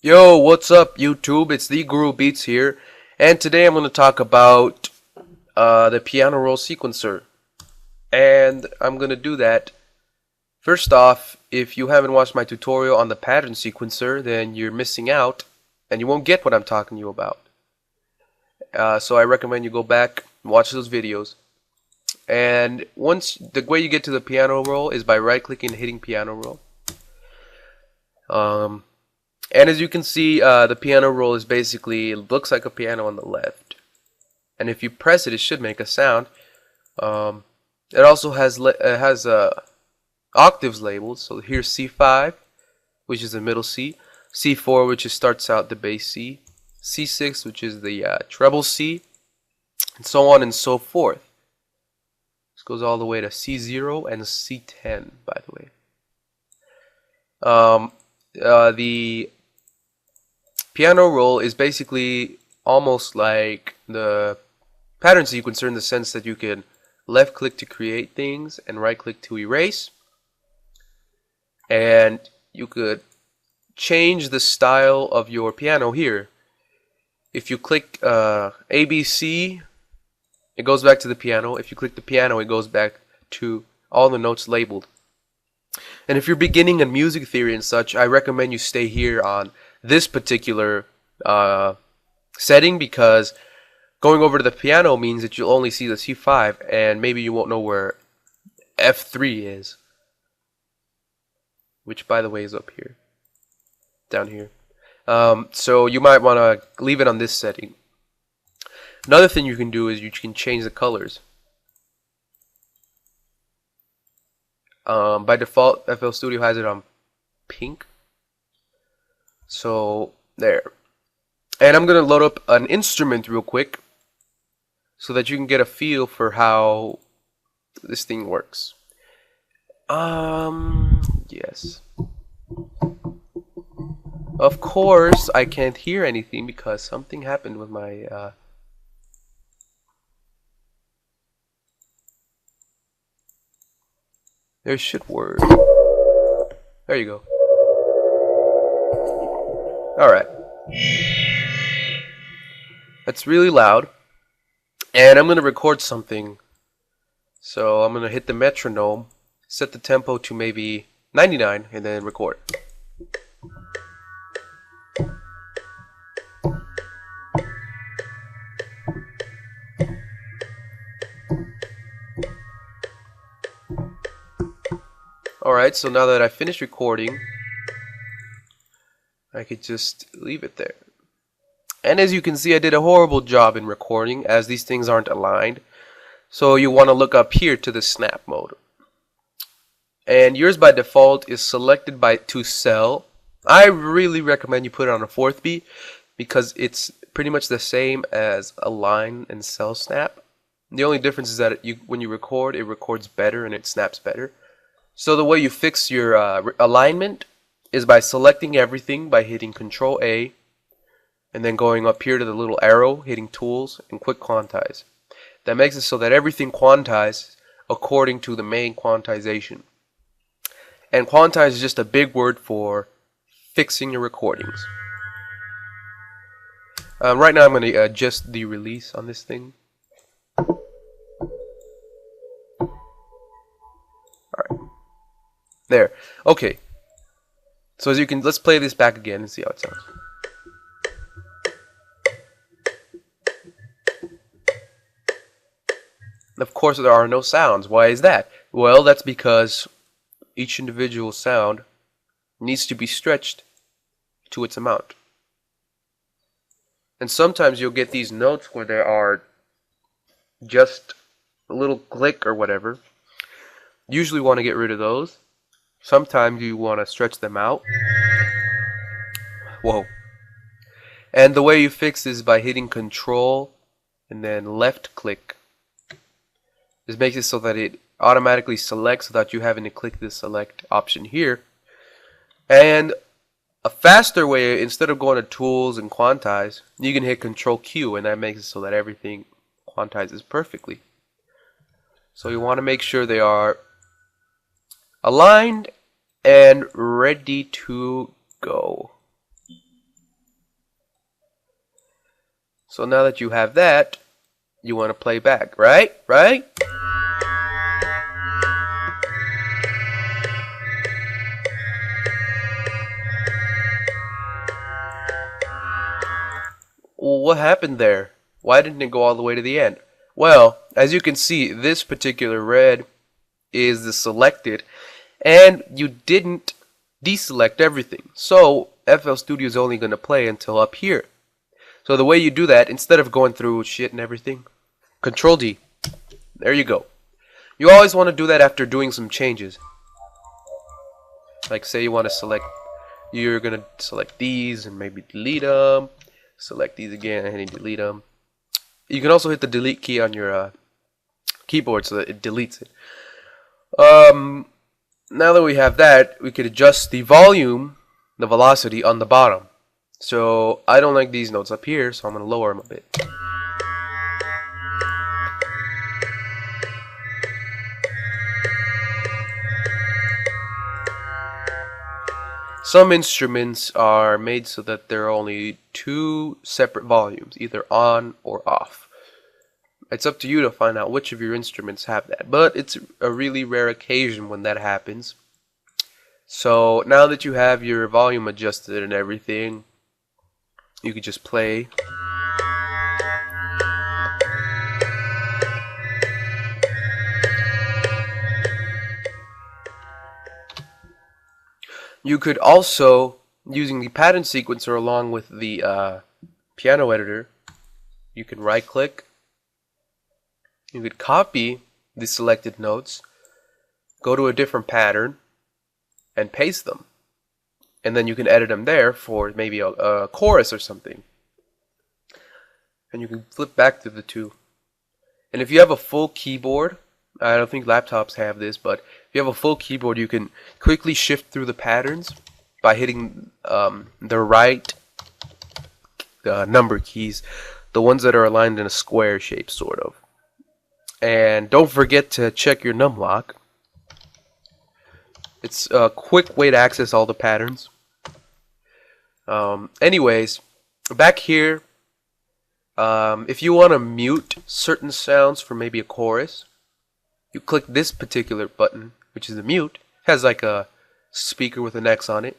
Yo, what's up YouTube? It's the Guru Beats here, and today I'm going to talk about the piano roll sequencer. And I'm going to do that. First off, if you haven't watched my tutorial on the pattern sequencer, then you're missing out, and you won't get what I'm talking to you about. So I recommend you go back and watch those videos. And the way you get to the piano roll is by right-clicking and hitting piano roll. And as you can see, the piano roll is basically, it looks like a piano on the left. And if you press it, it should make a sound. It also has octaves labeled. So here's C5, which is the middle C. C4, which starts out the bass C. C6, which is the treble C. And so on and so forth. This goes all the way to C0 and C10, by the way. The piano roll is basically almost like the pattern sequencer in the sense that you can left click to create things and right click to erase, and you could change the style of your piano here. If you click ABC, it goes back to the piano. If you click the piano, it goes back to all the notes labeled. And if you're beginning in music theory and such, I recommend you stay here on this particular setting, because going over to the piano means that you'll only see the C5 and maybe you won't know where F3 is, which by the way is up here, down here. So you might want to leave it on this setting. Another thing you can do is you can change the colors. By default, FL Studio has it on pink. So there. And I'm going to load up an instrument real quick so that you can get a feel for how this thing works. Yes. Of course, I can't hear anything because something happened with my there should work. There you go. Alright. That's really loud. And I'm going to record something. So I'm going to hit the metronome, set the tempo to maybe 99, and then record. Alright, so now that I finished recording, I could just leave it there. And as you can see, I did a horrible job in recording as these things aren't aligned. So you want to look up here to the snap mode. And yours by default is selected to cell. I really recommend you put it on a 4th beat because it's pretty much the same as align and cell snap. The only difference is that when you record, it records better and it snaps better. So the way you fix your alignment is by selecting everything by hitting Control A and then going up here to the little arrow, hitting Tools and Quick Quantize. That makes it so that everything quantizes according to the main quantization. And quantize is just a big word for fixing your recordings. Right now I'm going to adjust the release on this thing. Alright. There. Okay. So as you can, let's play this back again and see how it sounds. Of course, there are no sounds. Why is that? Well, that's because each individual sound needs to be stretched to its amount. And sometimes you'll get these notes where there are just a little click or whatever. Usually want to get rid of those. Sometimes you want to stretch them out. Whoa. And the way you fix this is by hitting Control and then left click. This makes it so that it automatically selects without you having to click the select option here. And a faster way, instead of going to Tools and Quantize, you can hit Control Q, and that makes it so that everything quantizes perfectly. So you want to make sure they are aligned and ready to go. So now that you have that, you want to play back, right? Right? Well, what happened there? Why didn't it go all the way to the end? Well, as you can see, this particular red is the selected, and you didn't deselect everything. So FL Studio is only going to play until up here. So the way you do that, instead of going through shit and everything, Control D. There you go. You always want to do that after doing some changes. Like say you want to select, you're going to select these and maybe delete them. Select these again and delete them. You can also hit the delete key on your keyboard so that it deletes it. Now that we have that, we could adjust the volume, the velocity on the bottom. So I don't like these notes up here, so I'm going to lower them a bit. Some instruments are made so that there are only two separate volumes, either on or off. It's up to you to find out which of your instruments have that, but it's a really rare occasion when that happens. So now that you have your volume adjusted and everything, you can just play. You could also, using the pattern sequencer along with the piano editor, you can right click, you could copy the selected notes, go to a different pattern, and paste them. And then you can edit them there for maybe a chorus or something. And you can flip back to the two. And if you have a full keyboard, I don't think laptops have this, but if you have a full keyboard, you can quickly shift through the patterns by hitting the right number keys, the ones that are aligned in a square shape, sort of. And don't forget to check your numlock. It's a quick way to access all the patterns. Anyways, back here, if you want to mute certain sounds for maybe a chorus, you click this particular button, which is the mute. It has like a speaker with an X on it,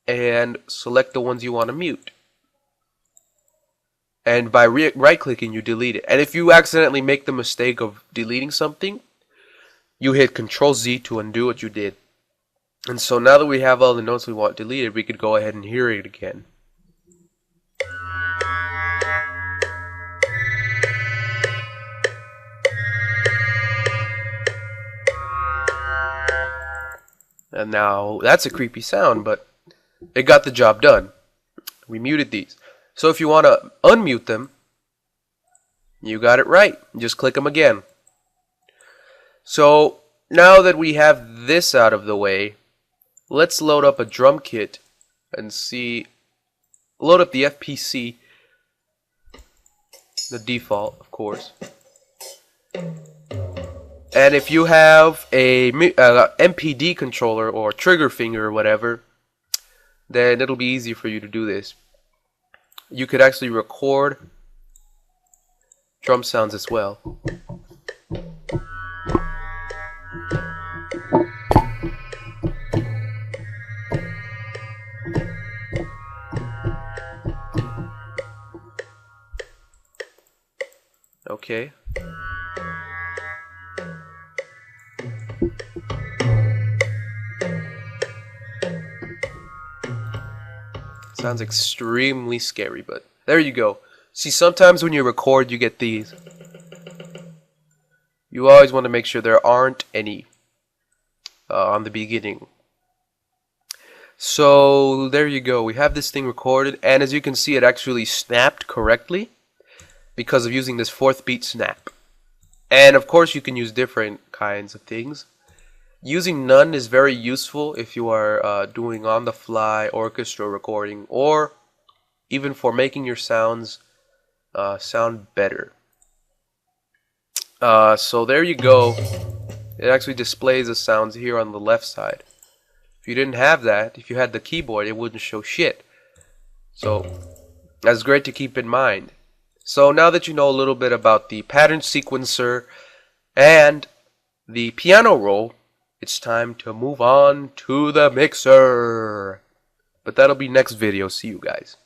and select the ones you want to mute. And by right clicking, you delete it. And if you accidentally make the mistake of deleting something, you hit Control Z to undo what you did. And so now that we have all the notes we want deleted, we could go ahead and hear it again. And now that's a creepy sound, but it got the job done. We muted these. So if you want to unmute them, you got it right. Just click them again. So now that we have this out of the way, let's load up a drum kit and see. Load up the FPC, the default, of course. And if you have a MPD controller or trigger finger or whatever, then it'll be easy for you to do this. You could actually record drum sounds as well. Okay. Sounds extremely scary, but there you go. See, sometimes when you record, you get these. You always want to make sure there aren't any on the beginning. So there you go. We have this thing recorded, and as you can see, it actually snapped correctly because of using this 4th beat snap. And of course, you can use different kinds of things. Using none is very useful if you are doing on-the-fly orchestra recording, or even for making your sounds sound better. So there you go. It actually displays the sounds here on the left side. If you didn't have that, if you had the keyboard, it wouldn't show shit. So that's great to keep in mind. So now that you know a little bit about the pattern sequencer and the piano roll, it's time to move on to the mixer. But that'll be next video. See you guys.